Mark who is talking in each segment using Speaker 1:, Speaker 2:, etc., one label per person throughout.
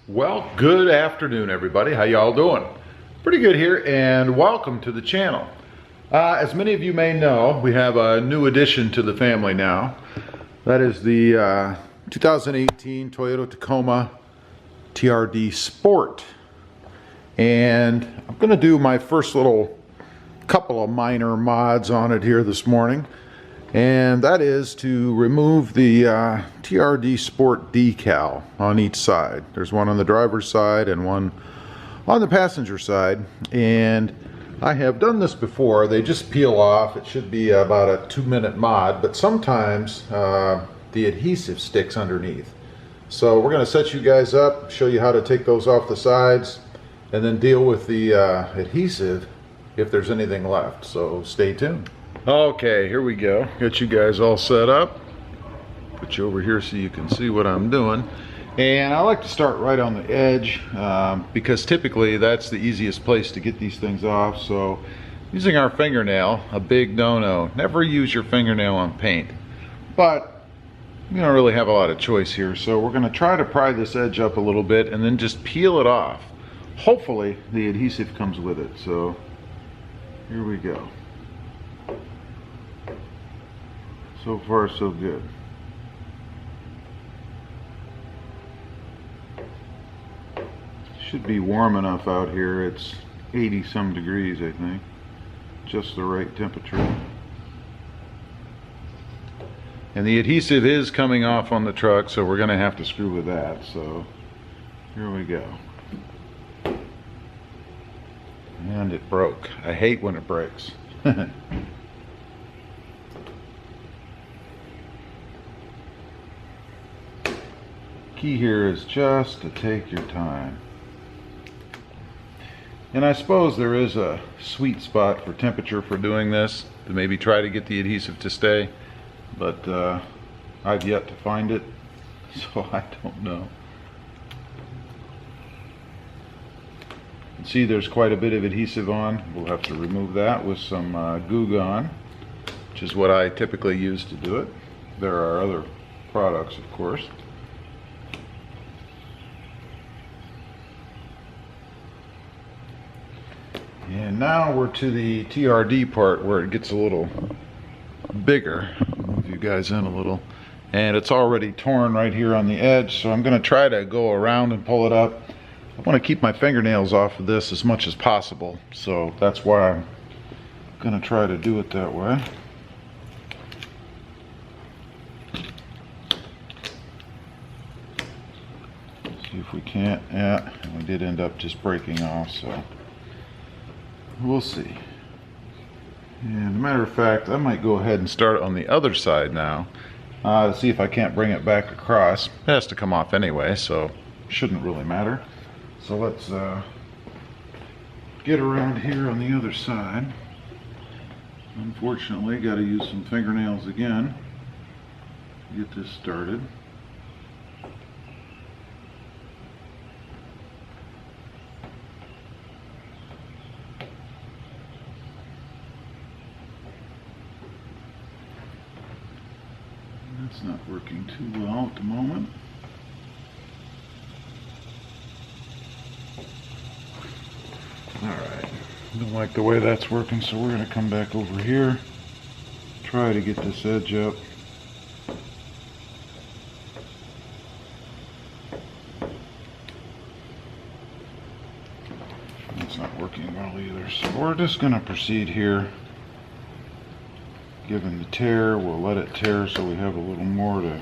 Speaker 1: Well, good afternoon, everybody. How y'all doing? Pretty good here, and welcome to the channel. As many of you may know, we have a new addition to the family now. That is the 2018 Toyota Tacoma TRD Sport. And I'm going to do my first little couple of minor mods on it here this morning. And that is to remove the TRD Sport decal on each side. There's one on the driver's side and one on the passenger side. And I have done this before. They just peel off. It should be about a 2-minute mod, but sometimes the adhesive sticks underneath. So we're going to set you guys up, show you how to take those off the sides, and then deal with the adhesive if there's anything left. So stay tuned. Okay, here we go. Got you guys all set up. Put you over here so you can see what I'm doing. And I like to start right on the edge because typically that's the easiest place to get these things off. So using our fingernail, a big no-no. Never use your fingernail on paint. But you don't really have a lot of choice here. So we're going to try to pry this edge up a little bit and then just peel it off. Hopefully the adhesive comes with it. So here we go. So far, so good. Should be warm enough out here. It's 80 some degrees, I think. Just the right temperature. And the adhesive is coming off on the truck, so we're going to have to screw with that. So here we go. And it broke. I hate when it breaks. Key here is just to take your time. And I suppose there is a sweet spot for temperature for doing this, to maybe try to get the adhesive to stay, but I've yet to find it, so I don't know. You can see there's quite a bit of adhesive on. We'll have to remove that with some Goo Gone, which is what I typically use to do it. There are other products, of course. And now we're to the TRD part where it gets a little bigger. I'll move you guys in a little. And it's already torn right here on the edge, so I'm going to try to go around and pull it up. I want to keep my fingernails off of this as much as possible, so that's why I'm going to try to do it that way. See if we can't. Yeah, we did end up just breaking off, so we'll see. And as a matter of fact, I might go ahead and start on the other side now to see if I can't bring it back across. It has to come off anyway, so it shouldn't really matter. So let's get around here on the other side. Unfortunately, got to use some fingernails again to get this started. It's not working too well at the moment. Alright, don't like the way that's working, so we're going to come back over here, try to get this edge up. It's not working well either, so we're just going to proceed here. Given the tear, we'll let it tear so we have a little more to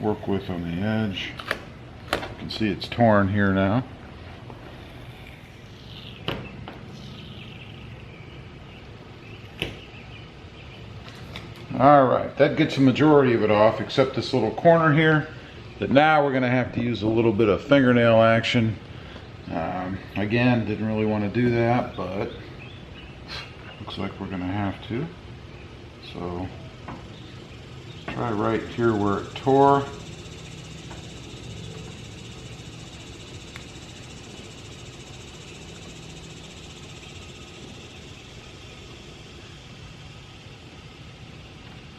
Speaker 1: work with on the edge. You can see it's torn here now. Alright, that gets the majority of it off except this little corner here, that now we're going to have to use a little bit of fingernail action. Again, didn't really want to do that, but looks like we're going to have to. So try right here where it tore.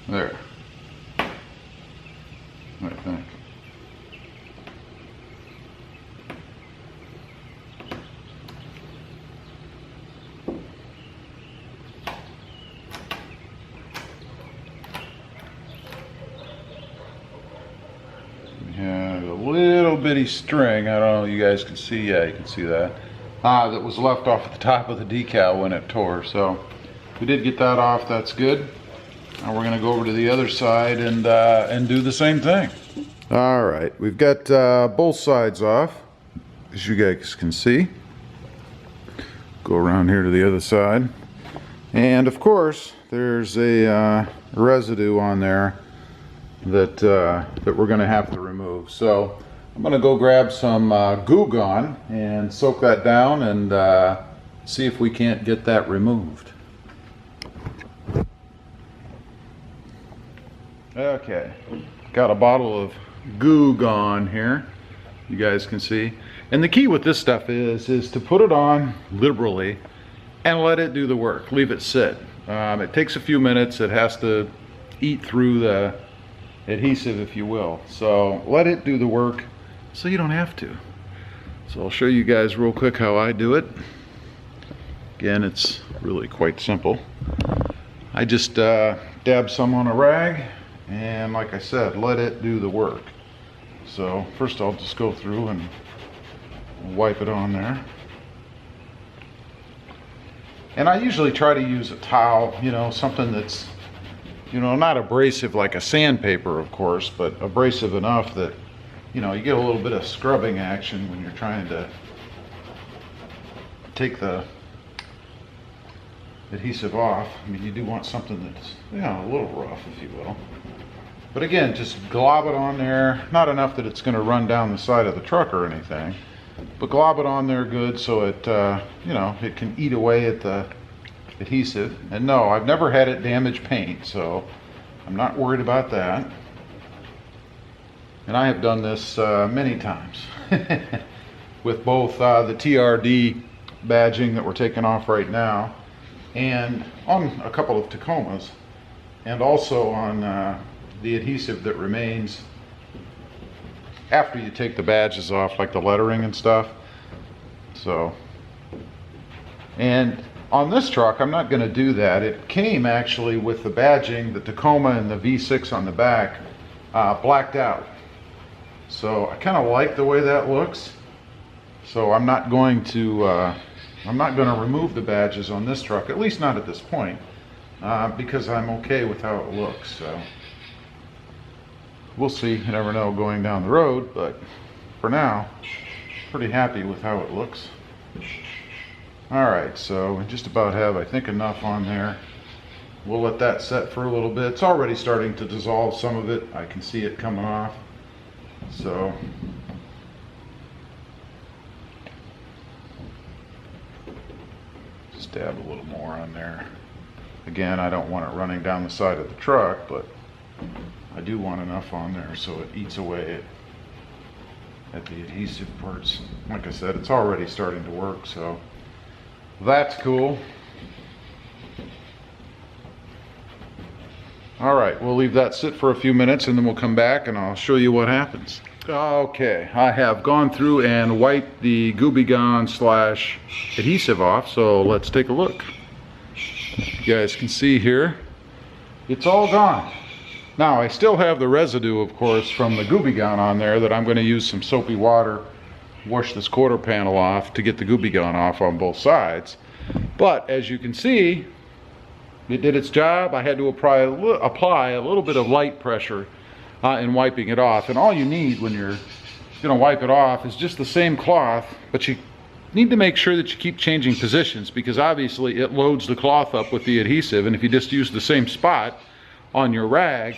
Speaker 1: There. I think. bitty string, I don't know if you guys can see, yeah, you can see that, that was left off at the top of the decal when it tore. So we did get that off, that's good. Now we're gonna go over to the other side and do the same thing. All right, we've got both sides off, as you guys can see. Go around here to the other side. And of course, there's a residue on there that we're gonna have to remove. So I'm gonna go grab some Goo Gone and soak that down and see if we can't get that removed. Okay, got a bottle of Goo Gone here, you guys can see. And the key with this stuff is to put it on liberally and let it do the work. Leave it sit. It takes a few minutes. It has to eat through the adhesive, if you will. So let it do the work so you don't have to. So I'll show you guys real quick how I do it. Again, it's really quite simple. I just dab some on a rag and, like I said, let it do the work. So first I'll just go through and wipe it on there. And I usually try to use a towel, you know, something that's, you know, not abrasive like a sandpaper, of course, but abrasive enough that, you know, you get a little bit of scrubbing action when you're trying to take the adhesive off. I mean, you do want something that's, you know, a little rough, if you will. But again, just glob it on there, not enough that it's going to run down the side of the truck or anything, but glob it on there good so it, you know, it can eat away at the adhesive. And no, I've never had it damage paint, so I'm not worried about that. And I have done this many times with both the TRD badging that we're taking off right now, and on a couple of Tacomas, and also on the adhesive that remains after you take the badges off, like the lettering and stuff. So, and on this truck, I'm not going to do that. It came actually with the badging, the Tacoma and the V6 on the back, blacked out. So I kind of like the way that looks. So I'm not going to remove the badges on this truck, at least not at this point, because I'm okay with how it looks. So we'll see, you never know going down the road, but for now, pretty happy with how it looks. Alright, so we just about have, I think, enough on there. We'll let that set for a little bit. It's already starting to dissolve some of it. I can see it coming off. So just dab a little more on there. Again, I don't want it running down the side of the truck, but I do want enough on there so it eats away at the adhesive parts. Like I said, it's already starting to work, so that's cool. All right, we'll leave that sit for a few minutes and then we'll come back and I'll show you what happens. Okay, I have gone through and wiped the Gooby Gone / adhesive off, so let's take a look. You guys can see here, it's all gone. Now, I still have the residue, of course, from the Gooby Gone on there that I'm going to use some soapy water, wash this quarter panel off to get the Gooby Gone off on both sides. But as you can see, it did its job. I had to apply a little bit of light pressure in wiping it off. And all you need when you're going to wipe it off is just the same cloth, but you need to make sure that you keep changing positions, because obviously it loads the cloth up with the adhesive, and if you just use the same spot on your rag,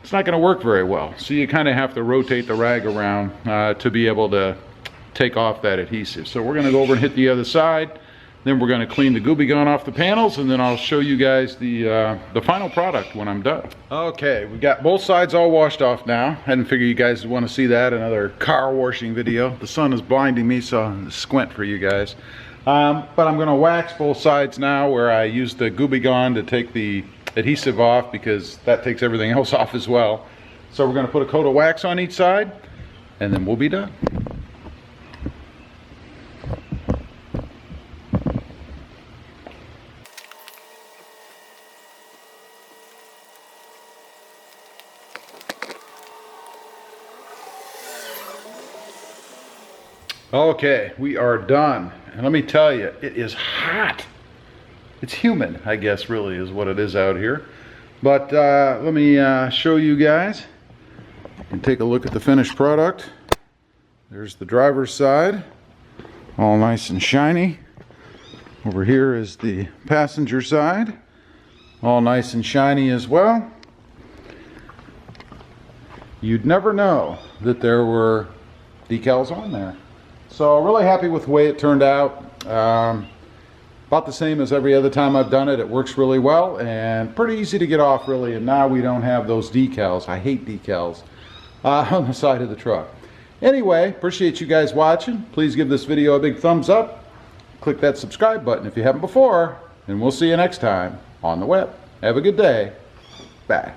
Speaker 1: it's not going to work very well. So you kind of have to rotate the rag around to be able to take off that adhesive. So we're going to go over and hit the other side, then we're going to clean the Gooby Gone off the panels, and then I'll show you guys the final product when I'm done. Okay, we've got both sides all washed off now. I didn't figure you guys would want to see that, another car washing video. The sun is blinding me, so I'm squint for you guys. But I'm going to wax both sides now, where I used the Gooby Gone to take the adhesive off, because that takes everything else off as well. So we're going to put a coat of wax on each side and then we'll be done. Okay, we are done. And let me tell you, it is hot. It's humid, I guess, really is what it is out here. But let me show you guys. You can take a look at the finished product. There's the driver's side, all nice and shiny. Over here is the passenger side, all nice and shiny as well. You'd never know that there were decals on there. So really happy with the way it turned out. About the same as every other time I've done it. It works really well and pretty easy to get off really. And now we don't have those decals. I hate decals on the side of the truck. Anyway, appreciate you guys watching. Please give this video a big thumbs up. Click that subscribe button if you haven't before. And we'll see you next time on the web. Have a good day. Bye.